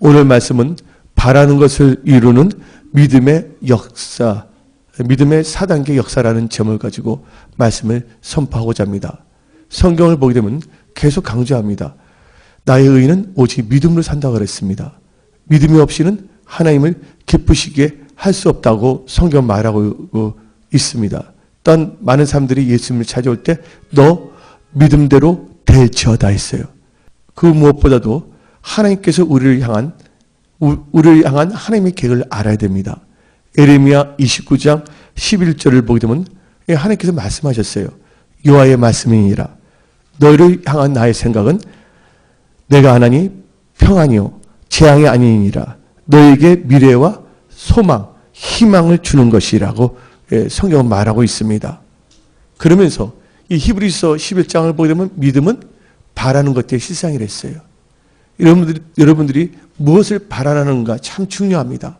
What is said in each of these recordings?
오늘 말씀은 바라는 것을 이루는 믿음의 역사, 믿음의 4단계 역사라는 점을 가지고 말씀을 선포하고자 합니다. 성경을 보게 되면 계속 강조합니다. 나의 의인은 오직 믿음으로 산다고 그랬습니다. 믿음이 없이는 하나님을 기쁘시게 할 수 없다고 성경 말하고 있습니다. 또한 많은 사람들이 예수님을 찾아올 때 너 믿음대로 될지어다 했어요. 그 무엇보다도 하나님께서 우리를 향한 하나님의 계획을 알아야 됩니다. 예레미야 29장 11절을 보게 되면 하나님께서 말씀하셨어요. 여호와의 말씀이니라. 너희를 향한 나의 생각은 내가 하나니 평안이요 재앙이 아니니라. 너에게 미래와 소망, 희망을 주는 것이라고 성경은 말하고 있습니다. 그러면서 이 히브리서 11장을 보게 되면 믿음은 바라는 것들의 실상이라 했어요. 여러분들이 무엇을 바라는가 참 중요합니다.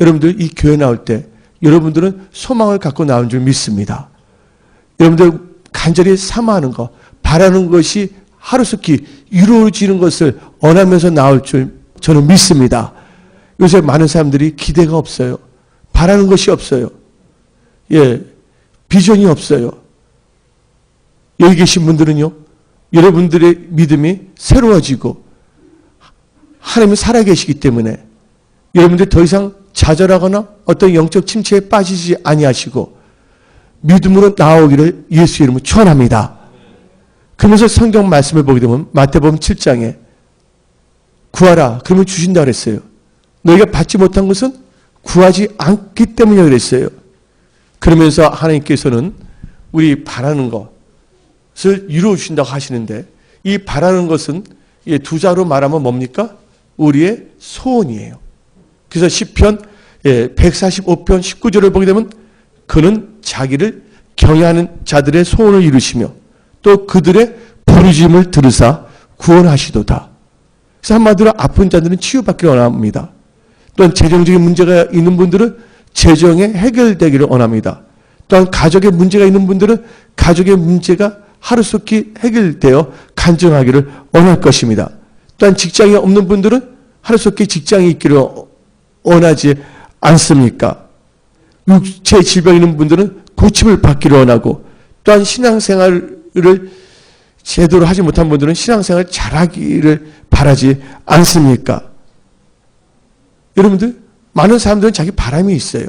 여러분들 이 교회 나올 때 여러분들은 소망을 갖고 나온 줄 믿습니다. 여러분들 간절히 사모하는 것, 바라는 것이 하루속히 이루어지는 것을 원하면서 나올 줄 저는 믿습니다. 요새 많은 사람들이 기대가 없어요. 바라는 것이 없어요. 비전이 없어요. 여기 계신 분들은요, 여러분들의 믿음이 새로워지고 하나님이 살아계시기 때문에 여러분들이 더 이상 좌절하거나 어떤 영적 침체에 빠지지 아니하시고 믿음으로 나오기를 예수 이름으로 축원합니다. 그러면서 성경 말씀을 보게 되면 마태복음 7장에 구하라 그러면 주신다 그랬어요. 너희가 받지 못한 것은 구하지 않기 때문이라고 그랬어요. 그러면서 하나님께서는 우리 바라는 것을 이루어 주신다고 하시는데 이 바라는 것은 두 자로 말하면 뭡니까? 우리의 소원이에요. 그래서 시편 145편 19절을 보게 되면 그는 자기를 경외하는 자들의 소원을 이루시며 또 그들의 부르짖음을 들으사 구원하시도다. 그래서 한마디로 아픈 자들은 치유받기를 원합니다. 또한 재정적인 문제가 있는 분들은 재정에 해결되기를 원합니다. 또한 가족에 문제가 있는 분들은 가족의 문제가 하루속히 해결되어 간증하기를 원할 것입니다. 또한 직장이 없는 분들은 하루속히 직장이 있기를 원하지 않습니까? 육체 질병이 있는 분들은 고침을 받기를 원하고 또한 신앙생활을 제대로 하지 못한 분들은 신앙생활 잘하기를 바라지 않습니까? 여러분들 많은 사람들은 자기 바람이 있어요.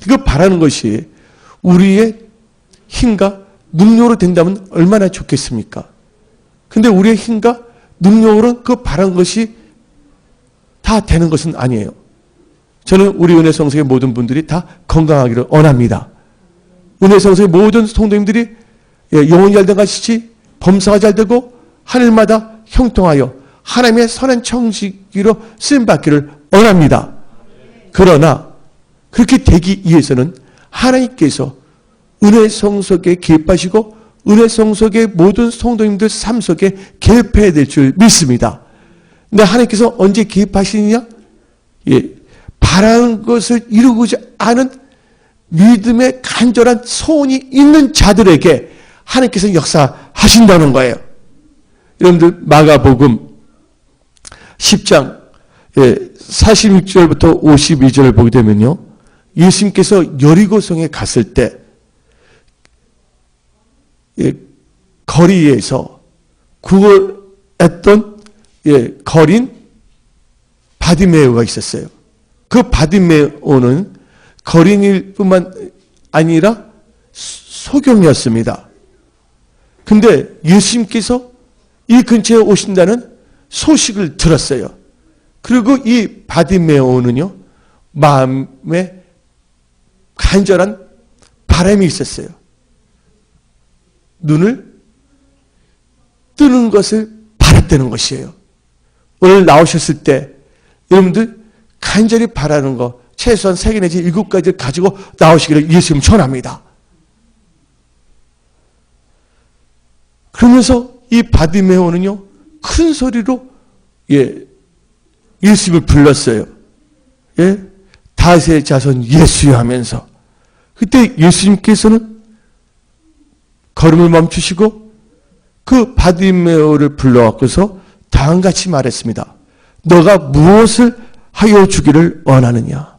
그 바라는 것이 우리의 힘과 능력으로 된다면 얼마나 좋겠습니까? 근데 우리의 힘과 능력으로 그 바라는 것이 다 되는 것은 아니에요. 저는 우리 은혜성석의 모든 분들이 다 건강하기를 원합니다. 은혜성석의 모든 성도님들이 영혼이 잘 되가시지 범사가 잘 되고 하늘마다 형통하여 하나님의 선한 청지기로 쓰임받기를 원합니다. 그러나 그렇게 되기 위해서는 하나님께서 은혜성석에 개입하시고 은혜성석의 모든 성도님들 삶 속에 개입해야 될 줄 믿습니다. 근데 하나님께서 언제 개입하시느냐? 바라는 것을 이루고자 하는 믿음의 간절한 소원이 있는 자들에게 하나님께서 역사하신다는 거예요. 여러분들 마가복음 10장 46절부터 52절을 보게 되면요. 예수님께서 여리고성에 갔을 때 거리에서 구걸했던 거린 바디메오가 있었어요. 그 바디메오는 거린일 뿐만 아니라 소경이었습니다. 근데 예수님께서 이 근처에 오신다는 소식을 들었어요. 그리고 이 바디메오는요, 마음에 간절한 바람이 있었어요. 눈을 뜨는 것을 바랐다는 것이에요. 오늘 나오셨을 때 여러분들 간절히 바라는 거 최소한 3개 내지 7가지를 가지고 나오시기를 예수님 축원합니다. 그러면서 이 바디메오는요, 큰 소리로 예수님을 불렀어요. 다윗의 자손 예수여 하면서. 그때 예수님께서는 걸음을 멈추시고 그 바디메오를 불러갖고서 다음같이 말했습니다. 너가 무엇을 하여 주기를 원하느냐?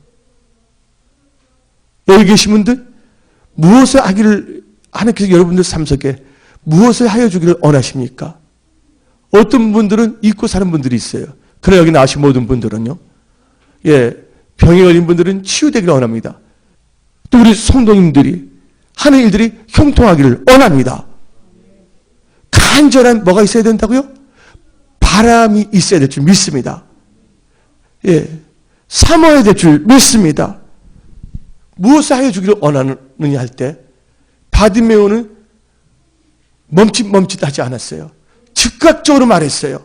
여기 계신 분들, 무엇을 하기를, 하나님께서 여러분들 삶 속에 무엇을 하여 주기를 원하십니까? 어떤 분들은 잊고 사는 분들이 있어요. 그러나 여기 나오신 모든 분들은요, 병에 걸린 분들은 치유되기를 원합니다. 또 우리 성도님들이 하는 일들이 형통하기를 원합니다. 간절한 뭐가 있어야 된다고요? 바람이 있어야 될 줄 믿습니다. 사모해야 될 줄 믿습니다. 무엇을 하여 주기를 원하느냐 할 때 바디메오는 멈칫하지 않았어요. 즉각적으로 말했어요.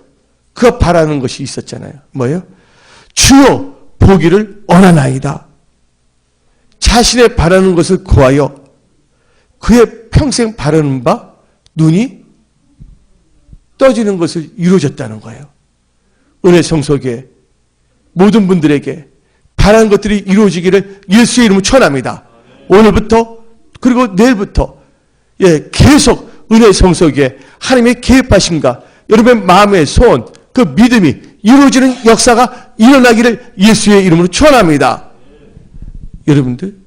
그가 바라는 것이 있었잖아요. 뭐예요? 주여 보기를 원하나이다. 자신의 바라는 것을 구하여 그의 평생 바라는 바 눈이 떠지는 것을 이루어졌다는 거예요. 은혜 성소에 모든 분들에게 바라는 것들이 이루어지기를 예수의 이름으로 축원합니다. 오늘부터 그리고 내일부터 계속 은혜 성소에 하나님의 계획하심과 여러분의 마음의 소원, 그 믿음이 이루어지는 역사가 일어나기를 예수의 이름으로 축원합니다. 여러분들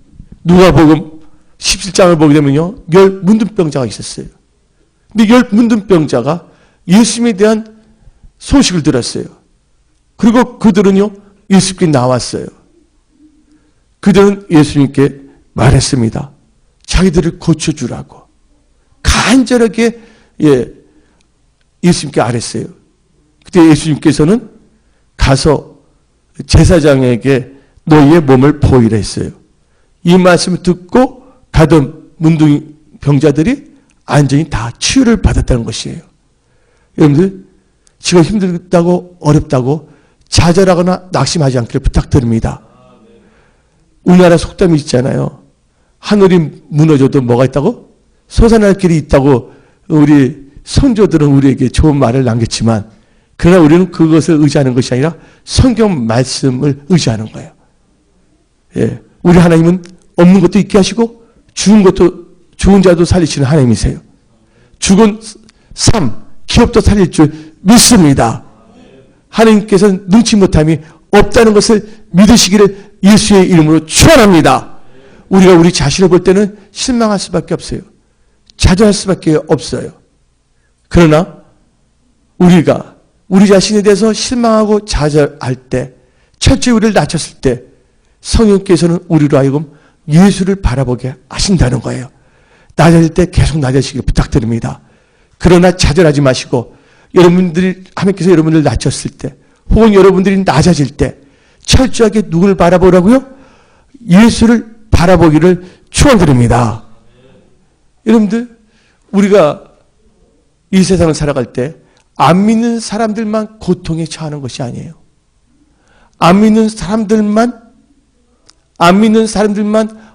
누가복음 17장을 보게 되면요, 10 문둥병자가 있었어요. 근데 10 문둥병자가 예수님에 대한 소식을 들었어요. 그리고 그들은요, 예수님께 나왔어요. 그들은 예수님께 말했습니다. 자기들을 고쳐주라고. 간절하게 예수님께 아랬어요. 그때 예수님께서는 가서 제사장에게 너희의 몸을 보이라 했어요. 이 말씀을 듣고 가던 문둥이 병자들이 안전히 다 치유를 받았다는 것이에요. 여러분들, 지금 힘들다고 어렵다고 좌절하거나 낙심하지 않기를 부탁드립니다. 우리나라 속담이 있잖아요. 하늘이 무너져도 뭐가 있다고? 솟아날 길이 있다고 우리 선조들은 우리에게 좋은 말을 남겼지만, 그러나 우리는 그것을 의지하는 것이 아니라 성경 말씀을 의지하는 거예요. 우리 하나님은 없는 것도 있게 하시고 죽은 자도 살리시는 하나님이세요. 죽은 삶, 기업도 살릴 줄 믿습니다. 하나님께서는 능치 못함이 없다는 것을 믿으시기를 예수의 이름으로 축원합니다. 우리가 우리 자신을 볼 때는 실망할 수밖에 없어요. 좌절할 수밖에 없어요. 그러나 우리가 우리 자신에 대해서 실망하고 좌절할 때, 철저히 우리를 낮췄을 때 성령께서는 우리로 하여금 예수를 바라보게 하신다는 거예요. 낮아질 때 계속 낮아지기를 부탁드립니다. 그러나 좌절하지 마시고 여러분들이, 하나님께서 여러분들을 낮췄을 때 혹은 여러분들이 낮아질 때 철저하게 누구를 바라보라고요? 예수를 바라보기를 축원드립니다. 여러분들, 우리가 이 세상을 살아갈 때 안 믿는 사람들만 고통에 처하는 것이 아니에요. 안 믿는 사람들만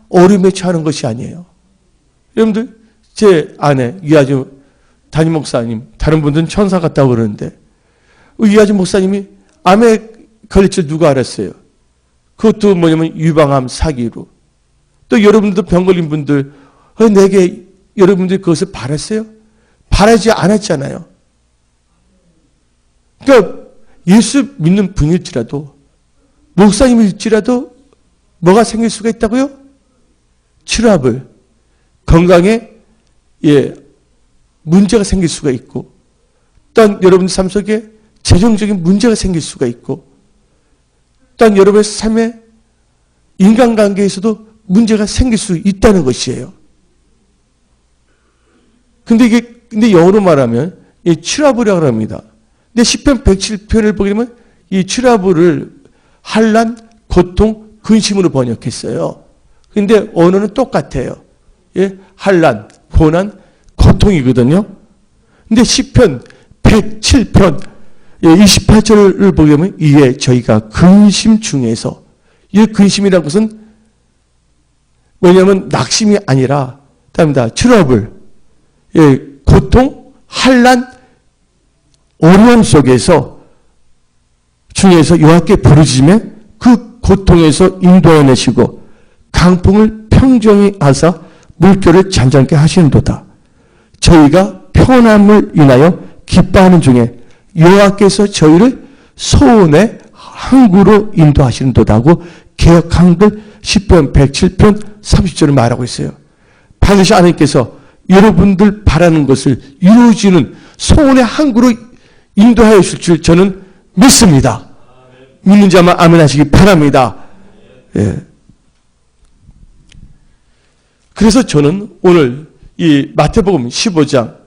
어려움에 처하는 것이 아니에요. 여러분들, 제 아내 이하주 담임 목사님, 다른 분들은 천사 같다고 그러는데 이하주 목사님이 암에 걸릴 줄 누가 알았어요? 그것도 뭐냐면 유방암 사기로. 또 여러분들도 병 걸린 분들, 내게 여러분들이 그것을 바랐어요? 바라지 않았잖아요. 그러니까 예수 믿는 분일지라도, 목사님일지라도 뭐가 생길 수가 있다고요? 트러블, 건강에 문제가 생길 수가 있고, 또한 여러분 삶 속에 재정적인 문제가 생길 수가 있고, 또한 여러분의 삶에 인간관계에서도 문제가 생길 수 있다는 것이에요. 근데 영어로 말하면 트러블이라고 합니다. 근데 시편 107편을 보게 되면 이 트러블을 환난, 고통, 근심으로 번역했어요. 근데 언어는 똑같아요. 환난, 고난, 고통이거든요. 근데 시편 107편 28절을 보게 되면 이에 저희가 근심 중에서, 이 근심이라는 것은 뭐냐면 낙심이 아니라 답니다. 트러블, 고통, 환난, 어려움 속에서 중에서 여호와께 부르짖으며 그 고통에서 인도해내시고 강풍을 평정히 하사 물결을 잔잔케 하시는도다. 저희가 평안함을 인하여 기뻐하는 중에 여호와께서 저희를 소원의 항구로 인도하시는도다고 개역 한글 10편 107편 30절을 말하고 있어요. 반드시 하나님께서 여러분들 바라는 것을 이루어지는 소원의 항구로 인도하여 주실 줄 저는 믿습니다. 믿는 자만 아멘 하시기 바랍니다. 예. 그래서 저는 오늘 이 마태복음 15장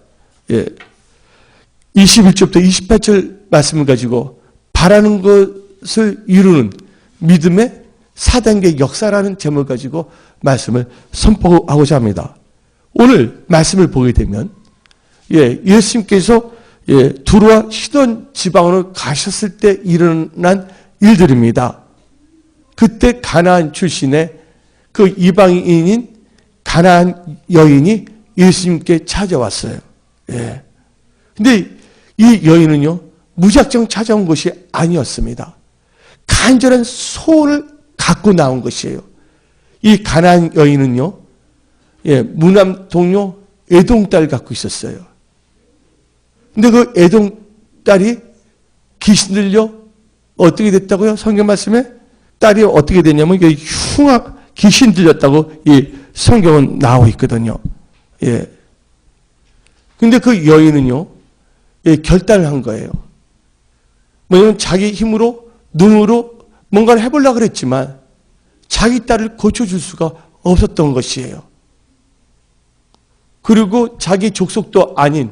21절부터 28절 말씀을 가지고 바라는 것을 이루는 믿음의 4단계 역사라는 제목을 가지고 말씀을 선포하고자 합니다. 오늘 말씀을 보게 되면 예수님께서 두로와 시돈 지방으로 가셨을 때 일어난 일들입니다. 그때 가나안 출신의 그 이방인인 가나안 여인이 예수님께 찾아왔어요. 근데 이 여인은요, 무작정 찾아온 것이 아니었습니다. 간절한 소원을 갖고 나온 것이에요. 이 가나안 여인은요, 무남 동료 에돔 딸을 갖고 있었어요. 근데 그 에돔 딸이 귀신 들려 어떻게 됐다고요? 성경 말씀에 딸이 어떻게 됐냐면 흉악 귀신 들렸다고 이 성경은 나오고 있거든요. 근데 그 여인은요, 결단을 한 거예요. 뭐냐면 자기 힘으로 능으로 뭔가를 해보려고 그랬지만 자기 딸을 고쳐줄 수가 없었던 것이에요. 그리고 자기 족속도 아닌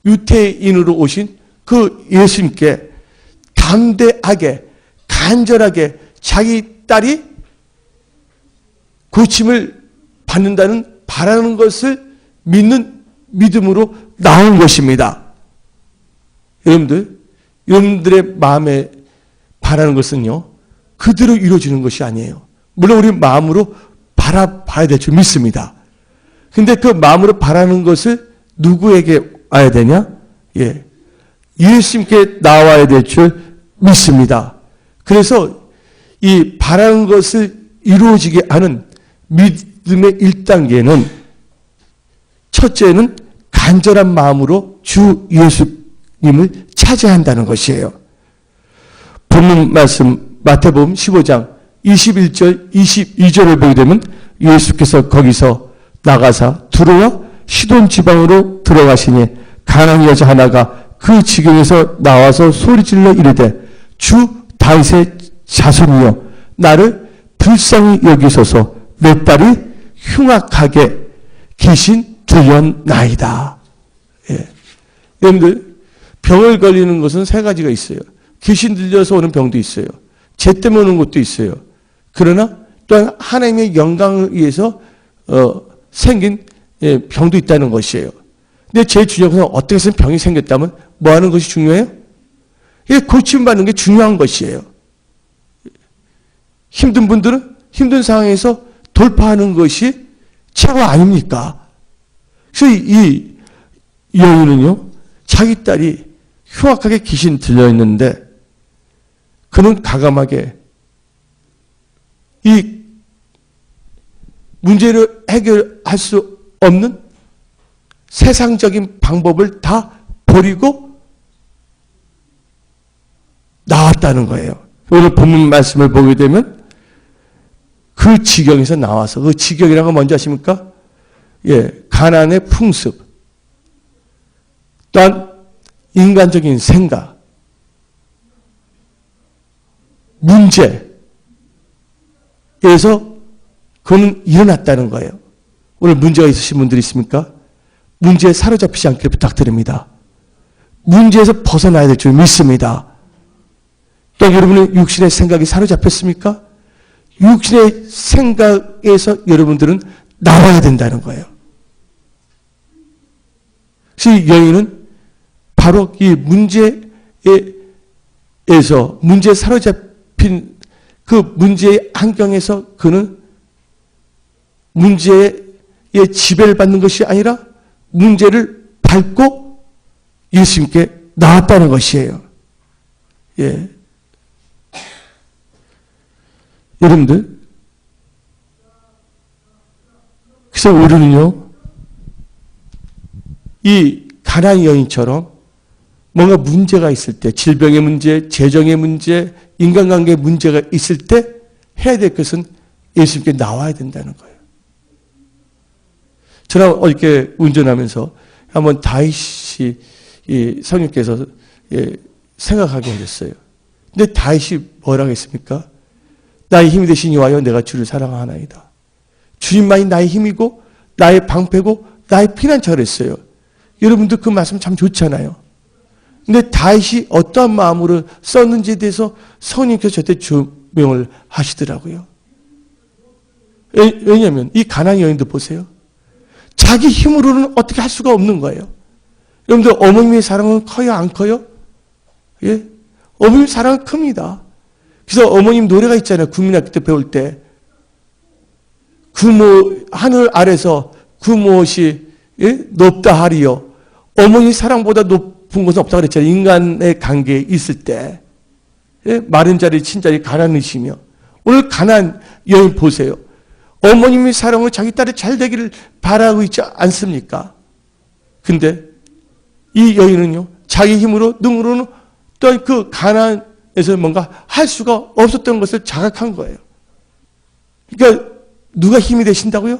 유태인으로 오신 그 예수님께 담대하게 간절하게 자기 딸이 고침을 받는다는 바라는 것을 믿는 믿음으로 나온 것입니다. 여러분들의 마음에 바라는 것은요, 그대로 이루어지는 것이 아니에요. 물론 우리 마음으로 바라봐야 될 줄 믿습니다. 근데 그 마음으로 바라는 것을 누구에게 와야 되냐? 예수님께 나와야 될 줄 믿습니다. 그래서 이 바라는 것을 이루어지게 하는 믿음의 1단계는 첫째는 간절한 마음으로 주 예수님을 찾아야 한다는 것이에요. 본문 말씀 마태복음 15장 21절 22절을 보게 되면 예수께서 거기서 나가사 두로와 시돈 지방으로 들어가시니 가나안 여자 하나가 그 지경에서 나와서 소리질러 이르되 주 다윗의 자손이여 나를 불쌍히 여기소서 내 딸이 흉악하게 귀신 들렸나이다. 여러분들 병을 걸리는 것은 세 가지가 있어요. 귀신 들려서 오는 병도 있어요. 죄 때문에 오는 것도 있어요. 그러나 또한 하나님의 영광을 위해서 생긴 병도 있다는 것이에요. 근데 제일 중요한 것은 어떻게 해서 병이 생겼다면 뭐 하는 것이 중요해요? 고침받는 게 중요한 것이에요. 힘든 분들은 힘든 상황에서 돌파하는 것이 최고 아닙니까? 그래서 이 여인은요, 자기 딸이 흉악하게 귀신 들려있는데 그는 가감하게 이 문제를 해결할 수 없는 세상적인 방법을 다 버리고 나왔다는 거예요. 오늘 본문 말씀을 보게 되면 그 지경에서 나와서, 그 지경이라는 건 뭔지 아십니까? 가나안의 풍습, 또한 인간적인 생각, 문제에서 그는 일어났다는 거예요. 오늘 문제가 있으신 분들이 있습니까? 문제에 사로잡히지 않기를 부탁드립니다. 문제에서 벗어나야 될 줄 믿습니다. 또 여러분의 육신의 생각이 사로잡혔습니까? 육신의 생각에서 여러분들은 나와야 된다는 거예요. 그래서 여인은 바로 이 문제에 사로잡힌 그 문제의 환경에서 그는 문제에 지배를 받는 것이 아니라 문제를 밟고 예수님께 나왔다는 것이에요. 여러분들, 그래서 우리는요, 이 가나안 여인처럼 뭔가 문제가 있을 때, 질병의 문제, 재정의 문제, 인간관계의 문제가 있을 때 해야 될 것은 예수님께 나와야 된다는 거예요. 저는 어저께 운전하면서 한번 다윗이 성령께서 생각하게 하셨어요. 근데 다윗이 뭐라고 했습니까? 나의 힘이 되신 이와여 내가 주를 사랑하나이다. 주님만이 나의 힘이고 나의 방패고 나의 피난처가 했어요. 여러분들 그 말씀 참 좋잖아요. 근데 다윗이 어떠한 마음으로 썼는지에 대해서 성령께서 저한테 조명을 하시더라고요. 왜냐하면 이 가나안 여인도 보세요. 자기 힘으로는 어떻게 할 수가 없는 거예요. 여러분들 어머님의 사랑은 커요? 안 커요? 예? 어머님 사랑은 큽니다. 그래서 어머님 노래가 있잖아요. 국민학교 때 배울 때. 하늘 아래서 그 무엇이 높다 하리요. 어머니 사랑보다 높은 것은 없다고 그랬잖아요. 인간의 관계에 있을 때. 마른 자리, 친자리 가난으시며. 오늘 가난 여인 보세요. 어머님의 사랑으로 자기 딸이 잘 되기를 바라고 있지 않습니까? 근데 이 여인은요, 자기 힘으로, 능으로는 또한 그 가난에서 뭔가 할 수가 없었던 것을 자각한 거예요. 그러니까 누가 힘이 되신다고요?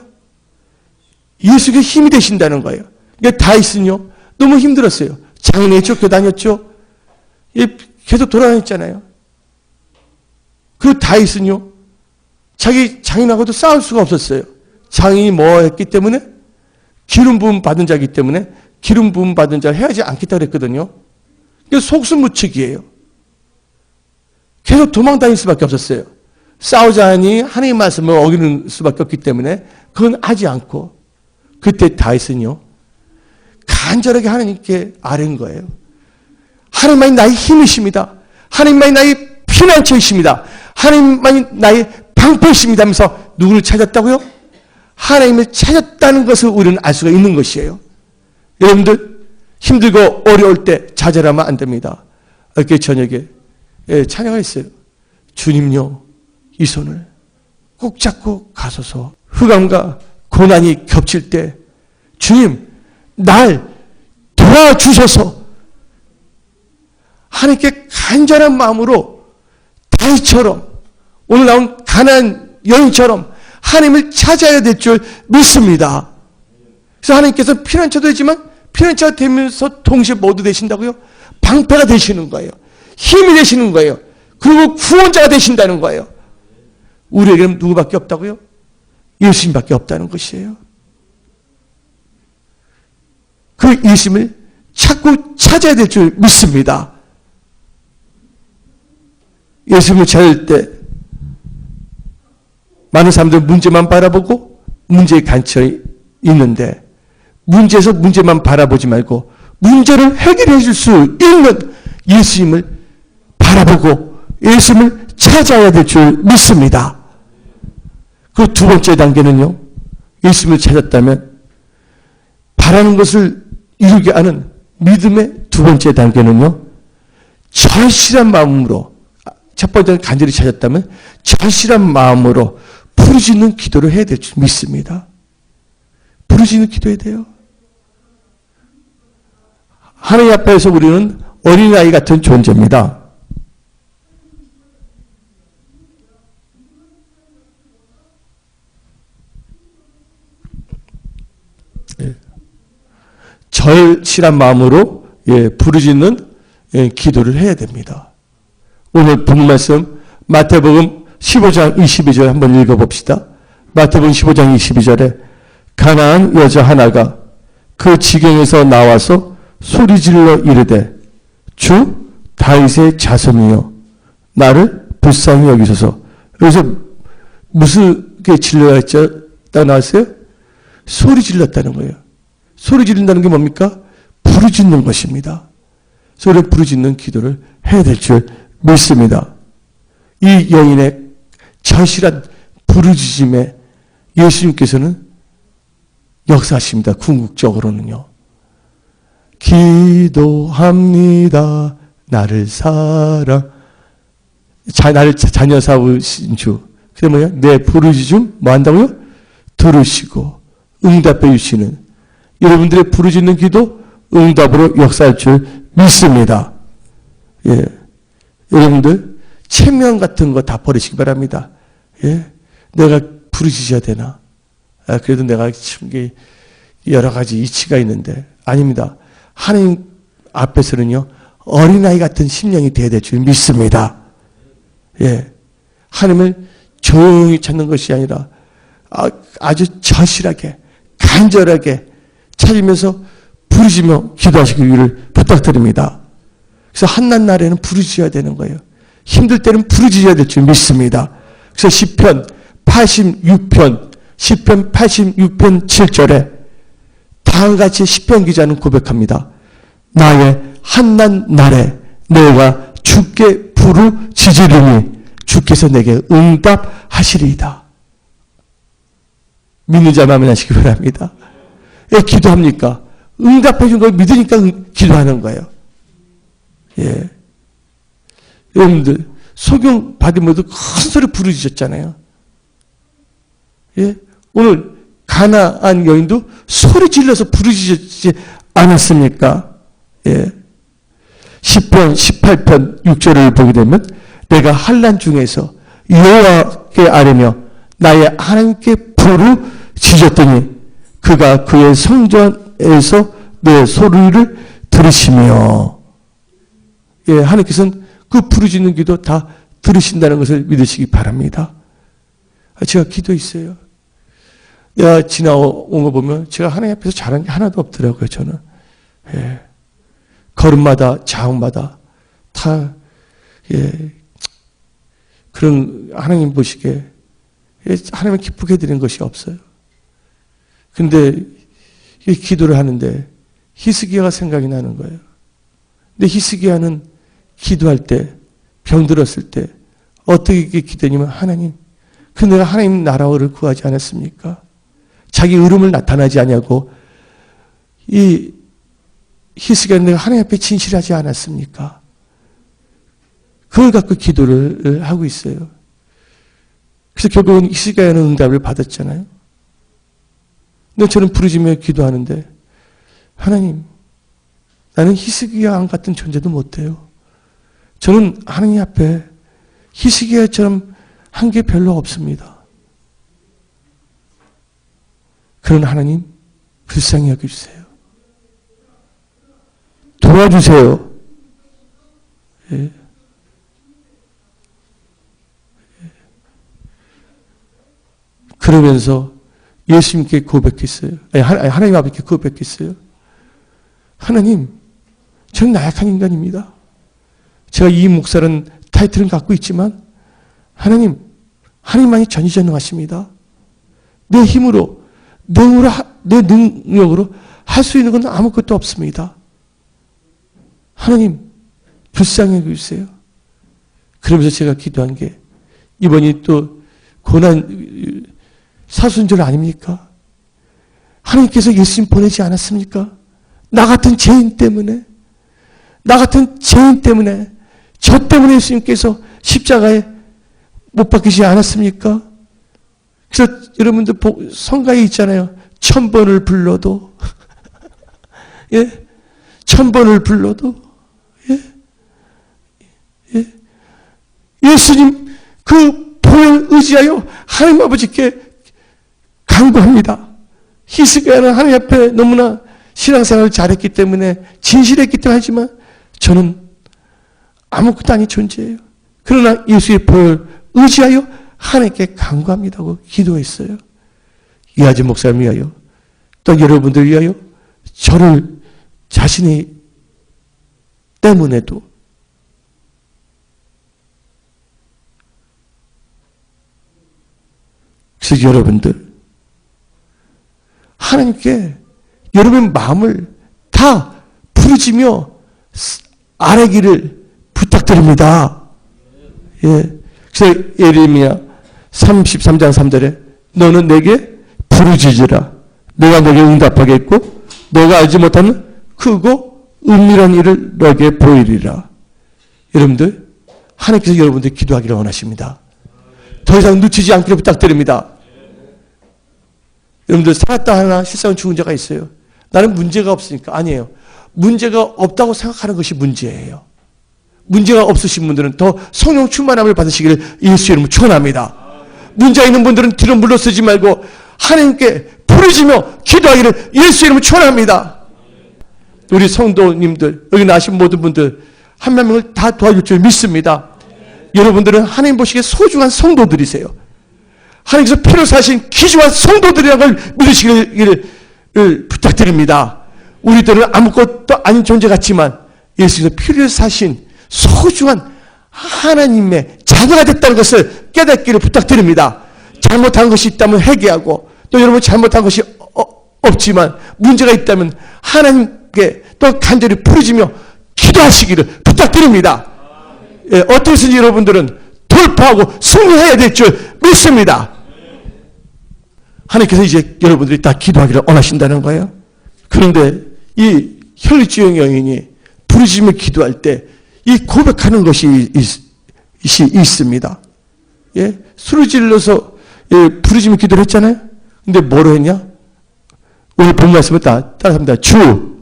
예수가 힘이 되신다는 거예요. 그러니까 다윗은요, 너무 힘들었어요. 장례에 쫓겨다녔죠. 계속 돌아다녔잖아요. 그 다윗은요, 자기 장인하고도 싸울 수가 없었어요. 장인이 뭐 했기 때문에? 기름 부음 받은 자이기 때문에 기름 부음 받은 자 해야지 않겠다 그랬거든요. 그래서 속수무책이에요. 계속 도망 다닐 수밖에 없었어요. 싸우자니 하나님의 말씀을 어기는 수밖에 없기 때문에 그건 하지 않고 그때 다윗은요, 간절하게 하나님께 아뢰는 거예요. 하나님만이 나의 힘이십니다. 하나님만이 나의 피난처이십니다. 하나님만이 나의 방패이십니다 하면서 누구를 찾았다고요? 하나님을 찾았다는 것을 우리는 알 수가 있는 것이에요. 여러분들 힘들고 어려울 때 좌절하면 안 됩니다. 어저께 저녁에 찬양을 했어요. 주님요, 이 손을 꼭 잡고 가소서. 흑암과 고난이 겹칠 때 주님 날 도와주셔서 하나님께 간절한 마음으로 다윗처럼 오늘 나온 가나안 여인처럼 하나님을 찾아야 될 줄 믿습니다. 그래서 하나님께서 피난처도 되지만 피난처가 되면서 동시에 뭐도 되신다고요? 방패가 되시는 거예요. 힘이 되시는 거예요. 그리고 구원자가 되신다는 거예요. 우리에게는 누구밖에 없다고요? 예수님밖에 없다는 것이에요. 그 예수님을 자꾸 찾아야 될 줄 믿습니다. 예수님을 찾을 때 많은 사람들은 문제만 바라보고 문제에 갇혀 있는데 문제에서 문제만 바라보지 말고 문제를 해결해 줄 수 있는 예수님을 바라보고 예수님을 찾아야 될 줄 믿습니다. 그 두 번째 단계는요, 예수님을 찾았다면 바라는 것을 이루게 하는 믿음의 두 번째 단계는요, 절실한 마음으로, 첫 번째는 간절히 찾았다면 절실한 마음으로 부르짖는 기도를 해야 될 줄 믿습니다. 부르짖는 기도해야 돼요. 하나님 앞에서 우리는 어린아이 같은 존재입니다. 절실한 마음으로 부르짖는 기도를 해야 됩니다. 오늘 본 말씀 마태복음 15장 22절 한번 읽어봅시다. 마태복음 15장 22절에 가나안 여자 하나가 그 지경에서 나와서 소리질러 이르되 주 다윗의 자손이여 나를 불쌍히 여기소서. 여기서 무슨 게 질러야 했죠? 딱 나왔어요? 소리 질렀다는 거예요. 소리 지른다는 게 뭡니까? 부르짖는 것입니다. 소리 부르짖는 기도를 해야 될 줄 믿습니다. 이 여인의 절실한 부르짖음에 예수님께서는 역사하십니다. 궁극적으로는요. 기도합니다. 나를 나를 자녀 삼으신 주. 그게 뭐야? 내 부르짖음 뭐 한다고요? 들으시고 응답해 주시는 여러분들의 부르짖는 기도 응답으로 역사할 줄 믿습니다. 예. 여러분들, 체면 같은 거 다 버리시기 바랍니다. 예. 내가 부르짖어야 되나? 그래도 내가 참 여러 가지 이치가 있는데. 아닙니다. 하나님 앞에서는요, 어린아이 같은 심령이 되어야 될 줄 믿습니다. 예. 하나님을 조용히 찾는 것이 아니라 아주 절실하게, 간절하게 찾으면서 부르짖으며 기도하시기를 부탁드립니다. 그래서 한낮 날에는 부르짖어야 되는 거예요. 힘들 때는 부르짖어야 될 줄 믿습니다. 그래서 시편 86편 7절에 다음과 같이 시편 기자는 고백합니다. 나의 한낮 날에 내가 주께 부르짖으리니 주께서 내게 응답하시리이다. 믿는 자만 하시기 바랍니다. 왜 기도합니까? 응답해 준 걸 믿으니까 기도하는 거예요. 예. 여러분들, 소경 받으면서 큰 소리 부르짖었잖아요. 예. 오늘 가나안 여인도 소리 질러서 부르짖지 않았습니까? 예. 10편, 18편 6절을 보게 되면 내가 환난 중에서 여호와께 아뢰며 나의 하나님께 부르짖었더니 그가 그의 성전에서 내 소리를 들으시며, 예, 하나님께서는 그 부르짖는 기도 다 들으신다는 것을 믿으시기 바랍니다. 제가 기도했어요. 내가 지나온 거 보면 제가 하나님 앞에서 잘한 게 하나도 없더라고요, 저는. 예. 걸음마다, 자음마다 다, 예, 그런 하나님 보시기에, 예, 하나님을 기쁘게 해드리는 것이 없어요. 근데 이 기도를 하는데 히스기야가 생각이 나는 거예요. 근데 히스기야는 기도할 때, 병들었을 때 어떻게 기도했냐면 하나님, 그 내가 하나님 나라를 구하지 않았습니까? 자기 의름을 나타나지 않냐고 이 히스기야는 내가 하나님 앞에 진실하지 않았습니까? 그걸 갖고 기도를 하고 있어요. 그래서 결국은 히스기야는 응답을 받았잖아요. 근데 저는 부르짖으며 기도하는데 하나님, 나는 히스기야 왕 같은 존재도 못해요. 저는 하나님 앞에 히스기야처럼 한 게 별로 없습니다. 그런 하나님, 불쌍히 여겨주세요. 도와주세요. 예. 그러면서 예수님께 고백했어요. 하나님 앞에 고백했어요. 하나님, 저는 나약한 인간입니다. 제가 이 목사라는 타이틀은 갖고 있지만 하나님, 하나님만이 전지전능하십니다. 내 힘으로, 내 능력으로 할 수 있는 건 아무것도 없습니다. 하나님, 불쌍히 여겨주세요. 그러면서 제가 기도한 게 이번이 또 고난 사순절 아닙니까? 하나님께서 예수님 보내지 않았습니까? 나 같은 죄인 때문에, 저 때문에 예수님께서 십자가에 못 박히지 않았습니까? 그래서 여러분들 성가에 있잖아요. 1000번을 불러도, 예? 1000번을 불러도, 예? 예? 예수님 그 보혈 의지하여 하나님 아버지께 간구합니다. 히스기야는 하나님 앞에 너무나 신앙생활을 잘했기 때문에, 진실했기 때문에 하지만 저는 아무것도 아닌 존재예요. 그러나 예수의 보혈 의지하여 하나님께 간구합니다고 기도했어요. 이하진 목사님 위하여, 또 여러분들 위하여, 저를 자신이 때문에도 그래서 여러분들 하나님께 여러분의 마음을 다 부르짖으며 아뢰기를 부탁드립니다. 예. 그래서 예레미야 33장 3절에 너는 내게 부르짖으라. 내가 너에게 응답하겠고 너가 알지 못하는 크고 은밀한 일을 너에게 보이리라. 여러분들, 하나님께서 여러분들 기도하기를 원하십니다. 더 이상 늦추지 않기를 부탁드립니다. 여러분들, 살았다 하나 실상은 죽은 자가 있어요. 나는 문제가 없으니까. 아니에요. 문제가 없다고 생각하는 것이 문제예요. 문제가 없으신 분들은 더 성령 충만함을 받으시기를 예수 이름으로 축원합니다. 문제 있는 분들은 뒤로 물러서지 말고 하나님께 부르짖며 기도하기를 예수 이름으로 축원합니다. 우리 성도님들, 여기 나신 모든 분들 한 명을 다 도와줄 줄 믿습니다. 여러분들은 하나님 보시기에 소중한 성도들이세요. 하나님께서 피로 사신 귀중한 성도들이라는 걸 믿으시기를 부탁드립니다. 우리들은 아무것도 아닌 존재 같지만 예수께서 피로 사신 소중한 하나님의 자녀가 됐다는 것을 깨닫기를 부탁드립니다. 잘못한 것이 있다면 회개하고, 또 여러분 잘못한 것이 없지만 문제가 있다면 하나님께 또 간절히 부르짖며 기도하시기를 부탁드립니다. 예, 어떻게든지 여러분들은 돌파하고 승리해야 될 줄 믿습니다. 하나님께서 이제 여러분들이 다 기도하기를 원하신다는 거예요. 그런데 이 혈기증 여인이 부르짖으며 기도할 때 이 고백하는 것이 있습니다. 예? 술을 질러서 부르짖으며 기도를 했잖아요. 근데 뭐로 했냐? 오늘 본 말씀을 따라합니다. 주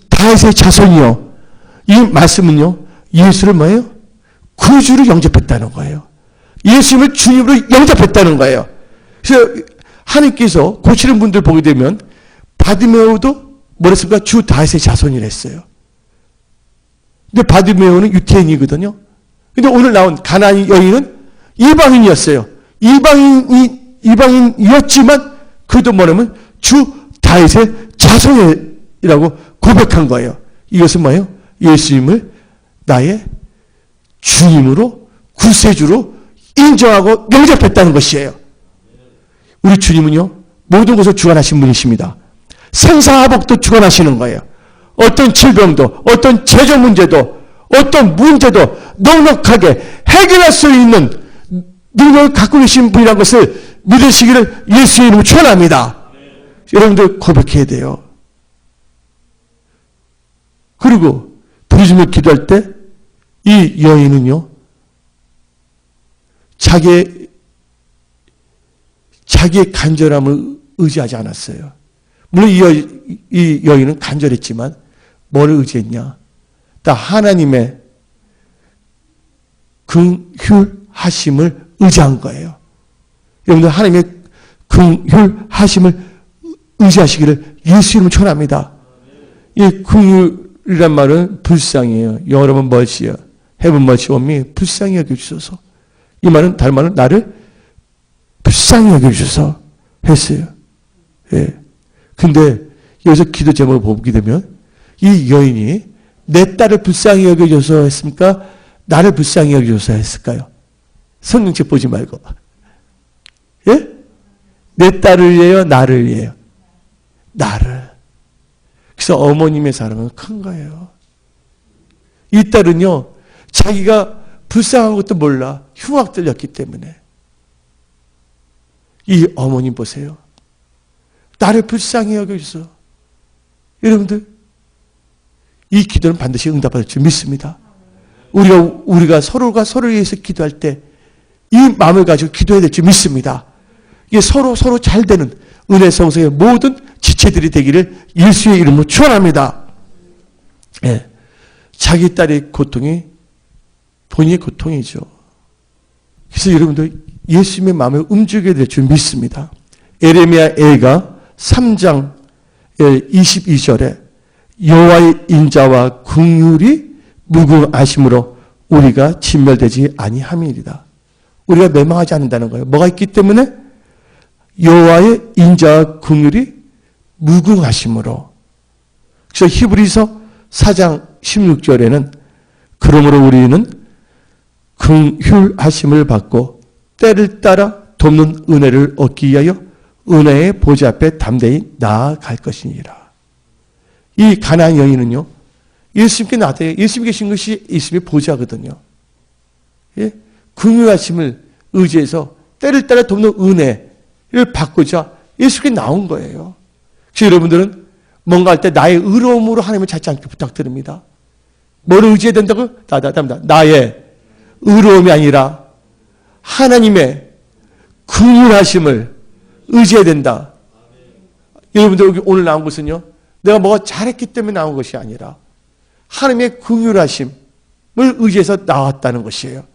다윗의 자손이요. 이 말씀은요, 예수를 뭐예요? 구주로 영접했다는 거예요. 예수님을 주님으로 영접했다는 거예요. 그래서 하나님께서 고치는 분들 보게 되면 바디메오도 뭐랬습니까? 주 다윗의 자손이랬어요. 근데 바디메오는 유태인이거든요. 근데 오늘 나온 가나안 여인은 이방인이었어요. 이방인이었지만 그도 뭐냐면 주 다윗의 자손이라고 고백한 거예요. 이것은 뭐예요? 예수님을 나의 주님으로 구세주로 인정하고 영접했다는 것이에요. 우리 주님은요, 모든 것을 주관하신 분이십니다. 생사화복도 주관하시는 거예요. 어떤 질병도, 어떤 재정 문제도, 어떤 문제도 넉넉하게 해결할 수 있는 능력을 갖고 계신 분이라는 것을 믿으시기를 예수의 이름으로 축원합니다. 여러분들 고백해야 돼요. 그리고 부르짖으며 기도할 때 이 여인은요, 자기의 간절함을 의지하지 않았어요. 물론 이 여인은 간절했지만 뭐를 의지했냐? 다 하나님의 긍휼하심을 의지한 거예요. 여러분들 하나님의 긍휼하심을 의지하시기를 예수 이름으로 축원합니다. 이 긍휼이란 말은 불쌍해요. 영어로 하면 mercy요. Have mercy on me. 불쌍히 여겨주소서. 이 말은 다른 말은 나를 불쌍히 여겨주소서 했어요. 예. 근데 여기서 기도 제목을 보게 되면 이 여인이 내 딸을 불쌍히 여겨줘서 했습니까? 나를 불쌍히 여겨줘서 했을까요? 성경책 보지 말고. 예? 내 딸을 위해요? 나를 위해요? 나를. 그래서 어머님의 사랑은 큰 거예요. 이 딸은요, 자기가 불쌍한 것도 몰라. 흉악들렸기 때문에. 이 어머님 보세요. 나를 불쌍히 여겨주소. 여러분들, 이 기도는 반드시 응답받을 줄 믿습니다. 우리가 서로가 서로를 위해서 기도할 때 이 마음을 가지고 기도해야 될 줄 믿습니다. 이게 서로 잘 되는 은혜 성성의 모든 지체들이 되기를 예수의 이름으로 축원합니다. 예. 자기 딸의 고통이 본인의 고통이죠. 그래서 여러분들 예수님의 마음을 움직여야 될 줄 믿습니다. 에레미야 애가 3장 22절에 여호와의 인자와 긍휼이 무궁하심으로 우리가 진멸되지 아니함이리다. 우리가 멸망하지 않는다는 거예요. 뭐가 있기 때문에? 여호와의 인자와 긍휼이 무궁하심으로. 그래서 히브리서 4장 16절에는 그러므로 우리는 긍휼하심을 받고 때를 따라 돕는 은혜를 얻기 위하여 은혜의 보좌 앞에 담대히 나아갈 것이니라. 이 가나안 여인은요, 예수님께 나타나요. 예수님 계신 것이 예수님의 보좌거든요. 예? 긍휼하심을 의지해서 때를 따라 돕는 은혜를 받고자 예수님께 나온 거예요. 그래서 여러분들은 뭔가 할 때 나의 의로움으로 하나님을 찾지 않게 부탁드립니다. 뭐를 의지해야 된다고요? 나의 의로움이 아니라 하나님의 긍휼하심을 의지해야 된다. 여러분들 오늘 나온 것은요, 내가 뭐가 잘했기 때문에 나온 것이 아니라 하나님의 긍휼하심을 의지해서 나왔다는 것이에요.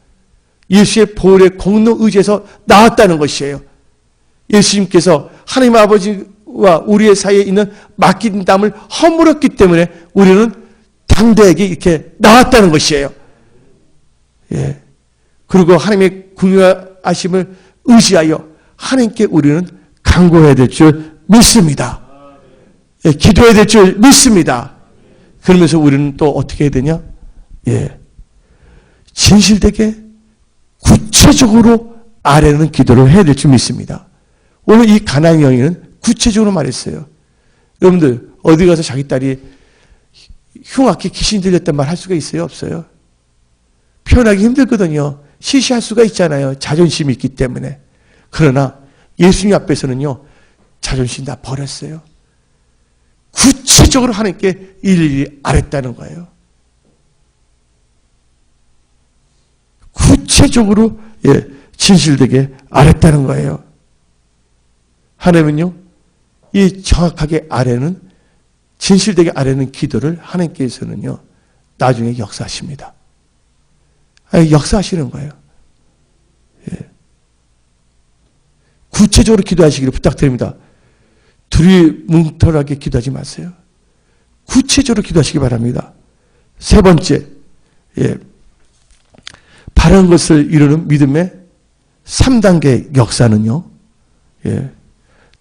예수의 보혈의 공로 의지해서 나왔다는 것이에요. 예수님께서 하나님 아버지와 우리의 사이에 있는 맡긴 담을 허물었기 때문에 우리는 당대에게 이렇게 나왔다는 것이에요. 예. 그리고 하나님의 긍휼하심을 의지하여 하나님께 우리는 간구해야 될 줄 믿습니다. 예, 기도해야 될 줄 믿습니다. 그러면서 우리는 또 어떻게 해야 되냐? 예. 진실되게 구체적으로 아뢰는 기도를 해야 될 줄 믿습니다. 오늘 이 가나안 여인은 구체적으로 말했어요. 여러분들 어디 가서 자기 딸이 흉악히 귀신 들렸단 말 할 수가 있어요? 없어요? 표현하기 힘들거든요. 시시할 수가 있잖아요. 자존심이 있기 때문에. 그러나 예수님 앞에서는요. 자존심 다 버렸어요. 구체적으로 하나님께 일일이 아랬다는 거예요. 구체적으로 예, 진실되게 아랬다는 거예요. 하나님은요. 이 정확하게 아래는 진실되게 아래는 기도를 하나님께서는요. 나중에 역사하십니다. 역사하시는 거예요. 예. 구체적으로 기도하시기를 부탁드립니다. 두리뭉털하게 기도하지 마세요. 구체적으로 기도하시기 바랍니다. 세 번째, 예. 바른 것을 이루는 믿음의 3단계 역사는요. 예.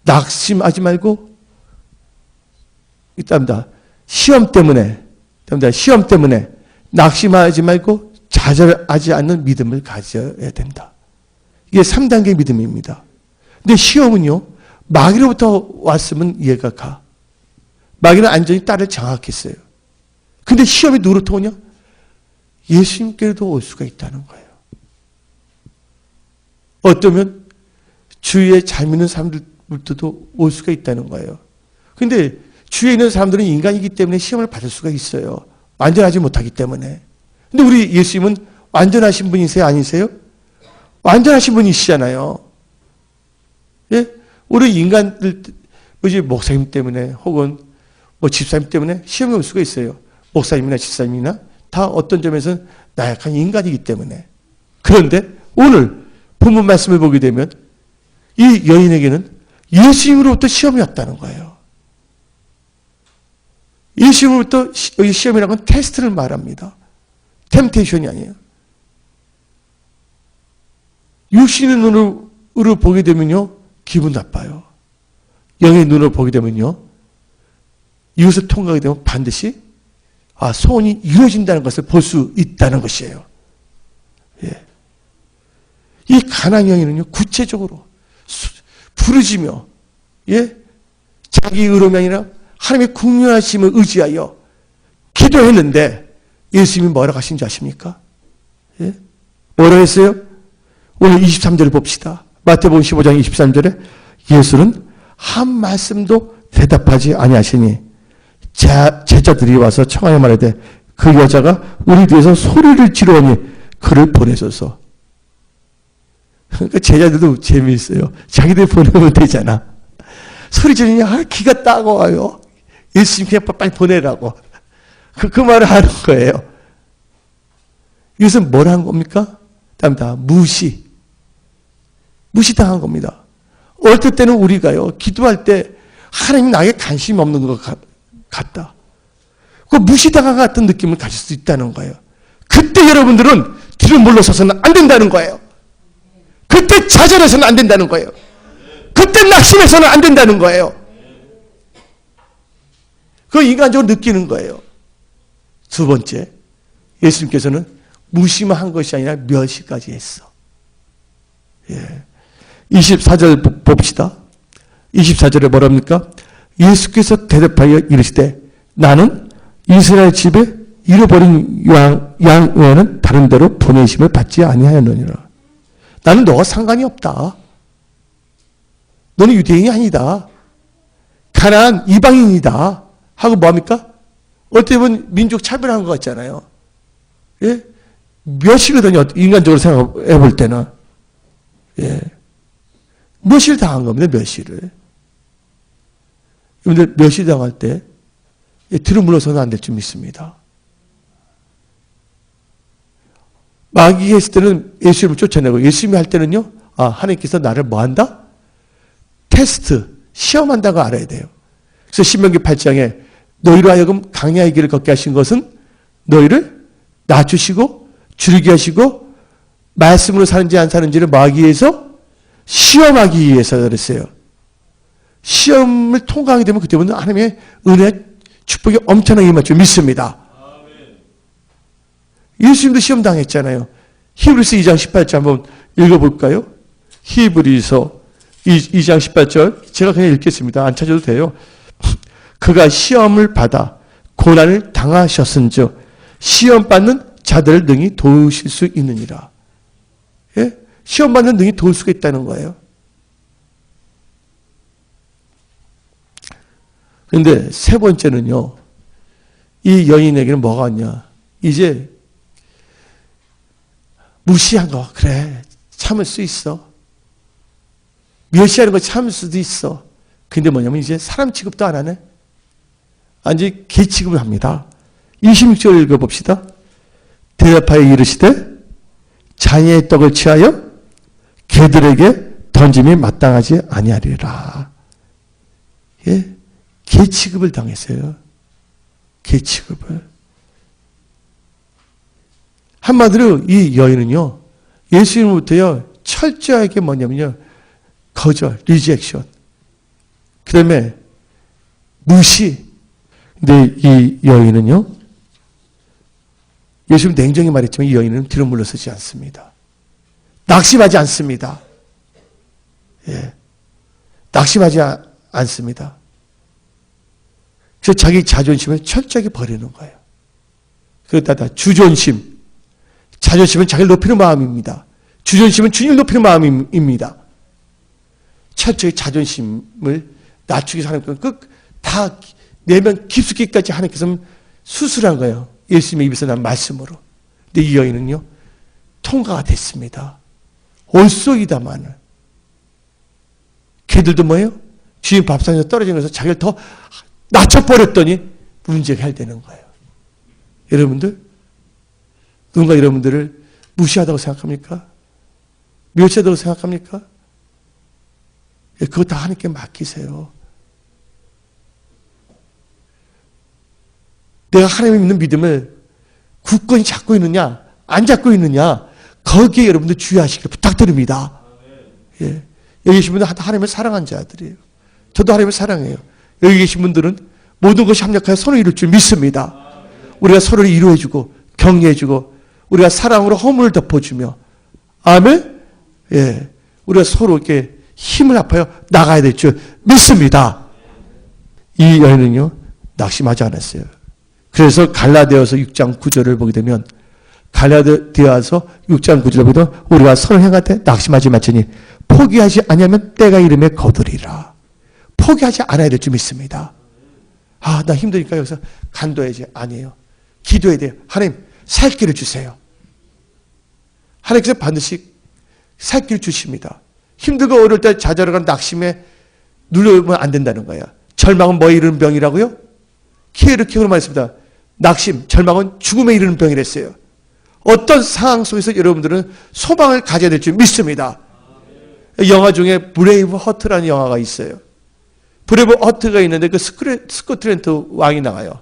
낙심하지 말고 있답니다. 시험 때문에 낙심하지 말고 좌절하지 않는 믿음을 가져야 된다. 이게 3단계 믿음입니다. 근데 시험은요. 마귀로부터 왔으면 이해가 가. 마귀는 완전히 딸을 장악했어요. 근데 시험이 누구로부터 오냐? 예수님께도 올 수가 있다는 거예요. 어쩌면 주위에 잘 믿는 사람들부터도 올 수가 있다는 거예요. 근데 주위에 있는 사람들은 인간이기 때문에 시험을 받을 수가 있어요. 완전하지 못하기 때문에. 근데 우리 예수님은 완전하신 분이세요? 아니세요? 완전하신 분이시잖아요. 예? 우리 인간들, 뭐지, 목사님 때문에 혹은 뭐 집사님 때문에 시험이 올 수가 있어요. 목사님이나 집사님이나 다 어떤 점에서는 나약한 인간이기 때문에. 그런데 오늘 본문 말씀을 보게 되면 이 여인에게는 예수님으로부터 시험이 왔다는 거예요. 예수님으로부터 시험이라는 건 테스트를 말합니다. 템테이션이 아니에요. 육신의 눈으로 보게 되면요. 기분 나빠요. 영의 눈으로 보게 되면요. 이것을 통과하게 되면 반드시 소원이 이루어진다는 것을 볼 수 있다는 것이에요. 예. 이 가나안 여인은요. 구체적으로 부르짖며 예? 자기 의로움이 아니라 하나님의 긍휼하심을 의지하여 기도했는데 예수님이 뭐라고 하신 줄 아십니까? 예? 뭐라고 했어요? 오늘 23절을 봅시다. 마태복음 15장 23절에 예수는 한 말씀도 대답하지 아니하시니 제자들이 와서 청하여 말하되 그 여자가 우리 뒤에서 소리를 지르오니 그를 보내소서. 그러니까 제자들도 재미있어요. 자기들 보내면 되잖아. 소리 지르냐? 기가 따가워요. 예수님 그냥 빨리 보내라고. 그 말을 하는 거예요. 이것은 뭘 한 겁니까? 답니다. 무시당한 겁니다. 어떨 때는 우리가요, 기도할 때 하나님 나에게 관심이 없는 것 같다. 그 무시당한 같은 느낌을 가질 수 있다는 거예요. 그때 여러분들은 뒤로 물러서서는 안 된다는 거예요. 그때 좌절해서는 안 된다는 거예요. 그때 낙심해서는 안 된다는 거예요. 그 인간적으로 느끼는 거예요. 두 번째, 예수님께서는 무시만 한 것이 아니라 멸시까지 했어. 예. 24절 봅시다. 24절에 뭐랍니까? 예수께서 대답하여 이르시되 나는 이스라엘 집에 잃어버린 양 외에는 다른 데로 보내심을 받지 아니하였느니라. 나는 너와 상관이 없다. 너는 유대인이 아니다. 가나안 이방인이다. 하고 뭐합니까? 어떻게 보면 민족 차별한 것 같잖아요. 예? 멸시거든요. 인간적으로 생각해 볼 때는. 예. 멸시를 당한 겁니다. 멸시를. 여러분들 멸시 당할 때 뒤로 물러서는 안 될 줄 믿습니다. 마귀가 했을 때는 예수님을 쫓아내고 예수님이 할 때는요. 하나님께서 나를 뭐 한다? 테스트, 시험한다고 알아야 돼요. 그래서 신명기 8장에 너희로 하여금 강야의 길을 걷게 하신 것은 너희를 낮추시고 줄이게 하시고 말씀으로 사는지 안 사는지를 마귀에서 시험하기 위해서 그랬어요. 시험을 통과하게 되면 그때부터 하나님의 은혜, 축복이 엄청나게 임할 줄 믿습니다. 예수님도 시험 당했잖아요. 히브리서 2장 18절 한번 읽어볼까요? 히브리서 2장 18절 제가 그냥 읽겠습니다. 안 찾아도 돼요. 그가 시험을 받아 고난을 당하셨은즉 시험 받는 자들을 능히 도우실 수 있느니라. 예? 시험 받는 능히 도울 수가 있다는 거예요. 그런데 세 번째는요. 이 여인에게는 뭐가 왔냐. 이제 무시한 거. 그래. 참을 수 있어. 멸시하는 거 참을 수도 있어. 근데 뭐냐면 이제 사람 취급도 안 하네. 완전히 개 취급을 합니다. 26절 읽어봅시다. 대답하여 이르시되 자녀의 떡을 취하여 개들에게 던짐이 마땅하지 아니하리라. 예? 개 취급을 당했어요. 개 취급을. 한마디로 이 여인은요. 예수님으로부터요. 철저하게 뭐냐면요. 거절, 리젝션. 그 다음에 무시. 근데 이 여인은요. 예수님 냉정히 말했지만 이 여인은 뒤로 물러서지 않습니다. 낙심하지 않습니다. 예. 낙심하지 않습니다. 그래서 자기 자존심을 철저하게 버리는 거예요. 그렇다 주존심. 자존심은 자기를 높이는 마음입니다. 주존심은 주님을 높이는 마음입니다. 철저히 자존심을 낮추기 위해서 하나님께서 다 내면 깊숙이까지 하나님께서 수술한 거예요. 예수님의 입에서 난 말씀으로. 근데 이 여인은요. 통과가 됐습니다. 올속이다마는. 걔들도 뭐예요? 주인 밥상에서 떨어진 것에서 자기를 더 낮춰버렸더니 문제가 해결되는 거예요. 여러분들, 누군가 여러분들을 무시하다고 생각합니까? 멸시하다고 생각합니까? 그거 다 하나님께 맡기세요. 내가 하나님의 믿는 믿음을 굳건히 잡고 있느냐, 안 잡고 있느냐, 거기에 여러분들 주의하시길 부탁드립니다. 예. 여기 계신 분들은 하나님을 사랑한 자들이에요. 저도 하나님을 사랑해요. 여기 계신 분들은 모든 것이 합력하여 서로 이룰 줄 믿습니다. 우리가 서로를 이루어주고 격려해주고 우리가 사랑으로 허물을 덮어주며 아멘? 예. 우리가 서로 이렇게 힘을 합하여 나가야 될 줄 믿습니다. 이 여인은요. 낙심하지 않았어요. 그래서 갈라디아서 6장 9절을 보게 되면 갈라디아서 6장 9절을 보게 되면 우리가 서로 행하되 낙심하지 말지니 포기하지 아니하면 때가 이름에 거두리라. 포기하지 않아야 될 줄 믿습니다. 나 힘드니까 여기서 간도해야지. 아니에요. 기도해야 돼요. 하나님 살 길을 주세요. 하나님께서 반드시 살 길을 주십니다. 힘들고 어려울 때 좌절하거나 낙심에 눌려오면 안 된다는 거예요. 절망은 뭐에 이르는 병이라고요? 키에르키오로 말했습니다. 낙심, 절망은 죽음에 이르는 병이랬어요. 어떤 상황 속에서 여러분들은 소망을 가져야 될 줄 믿습니다. 영화 중에 브레이브 허트라는 영화가 있어요. 브레이브 허트가 있는데 그 스코틀랜드 왕이 나와요.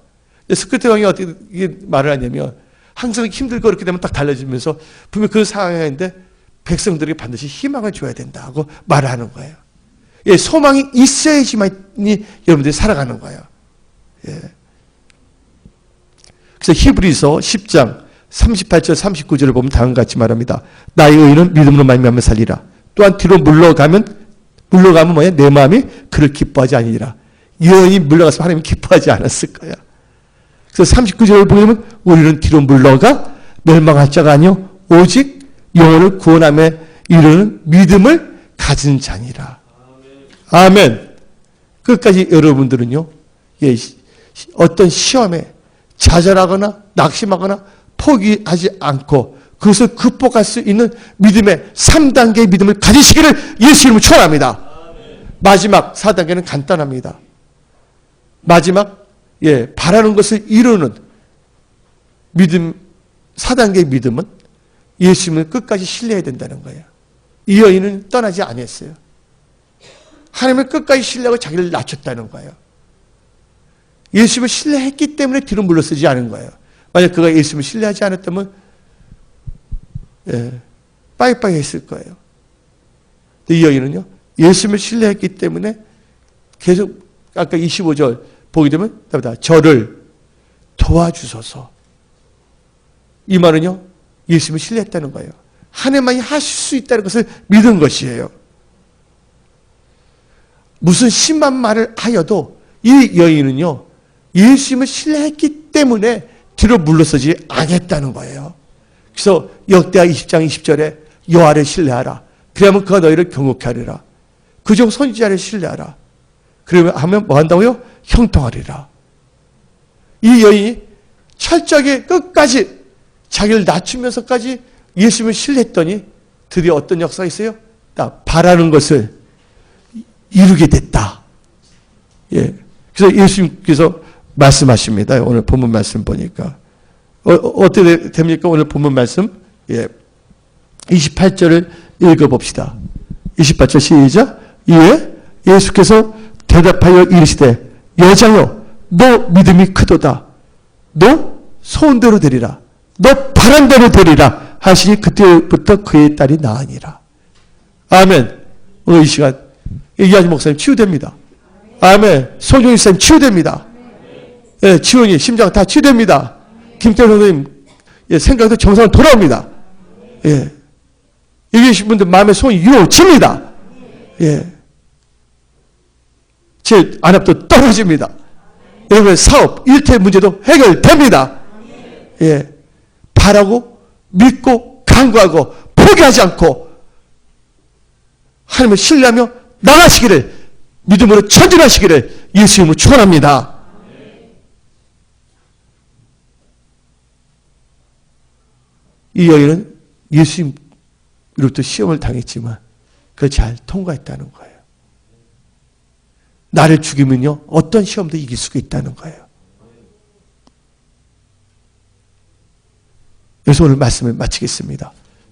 스코틀랜드 왕이 어떻게 말을 하냐면 항상 힘들고 그렇게 되면 딱 달라지면서 분명 그 상황에 있는데 백성들에게 반드시 희망을 줘야 된다고 말을 하는 거예요. 예, 소망이 있어야지만이 여러분들이 살아가는 거예요. 예. 그래서 히브리서 10장 38절 39절을 보면 다음과 같이 말합니다. 나의 의인은 믿음으로 말미암아 살리라. 또한 뒤로 물러가면 뭐야? 내 마음이 그를 기뻐하지 아니니라. 여인이 물러가서 하나님이 기뻐하지 않았을 거야. 그래서 39절을 보면 우리는 뒤로 물러가 멸망할 자가 아니요 오직 영혼을 구원함에 이르는 믿음을 가진 자니라. 아멘. 끝까지 여러분들은요. 예, 어떤 시험에 좌절하거나 낙심하거나 포기하지 않고 그것을 극복할 수 있는 믿음의 3단계의 믿음을 가지시기를 예수 이름으로 축원합니다. 마지막 4단계는 간단합니다. 마지막 바라는 것을 이루는 믿음, 4단계의 믿음은 예수님을 끝까지 신뢰해야 된다는 거예요. 이 여인은 떠나지 않았어요. 하나님을 끝까지 신뢰하고 자기를 낮췄다는 거예요. 예수님을 신뢰했기 때문에 뒤로 물러서지 않은 거예요. 만약 그가 예수님을 신뢰하지 않았다면 빠이빠이 했을 거예요. 이 여인은요, 예수님을 신뢰했기 때문에 계속 아까 25절 보게 되면 저를 도와주소서. 이 말은요, 예수님을 신뢰했다는 거예요. 하나님만이 하실 수 있다는 것을 믿은 것이에요. 무슨 심한 말을 하여도 이 여인은요, 예수님을 신뢰했기 때문에 뒤로 물러서지 않겠다는 거예요. 그래서 역대하 20장 20절에 여호와를 신뢰하라. 그러면 그가 너희를 경고케 하리라. 그중 선지자를 신뢰하라. 그러면 하면 뭐 한다고요? 형통하리라. 이 여인이 철저하게 끝까지 자기를 낮추면서까지 예수님을 신뢰했더니 드디어 어떤 역사가 있어요? 바라는 것을 이루게 됐다. 그래서 예수님께서 말씀하십니다. 오늘 본문 말씀 보니까. 어떻게 됩니까? 오늘 본문 말씀. 28절을 읽어봅시다. 28절 시작. 이에 예수께서 대답하여 이르시되 여자여 너 믿음이 크도다. 너 소원대로 되리라. 너 바란 대로 되리라. 하시니 그때부터 그의 딸이 나으니라. 아멘. 오늘 이 시간 이하지 목사님 치유됩니다. 아멘. 소중희 선생님 치유됩니다. 지원이 심장 다 치유됩니다. 김태현 선생님 생각도 정상으로 돌아옵니다. 여기 계신 분들 마음의 소원이 이루어집니다. 제 안압도 떨어집니다. 여러분의 사업, 일태 문제도 해결됩니다. 바라고 믿고 간구하고 포기하지 않고 하나님을 신뢰하며 나가시기를, 믿음으로 전진하시기를 예수님을 축원합니다. 이 여인은 예수님으로부터 시험을 당했지만 그걸 잘 통과했다는 거예요. 나를 죽이면요, 어떤 시험도 이길 수가 있다는 거예요. 그래서 오늘 말씀을 마치겠습니다.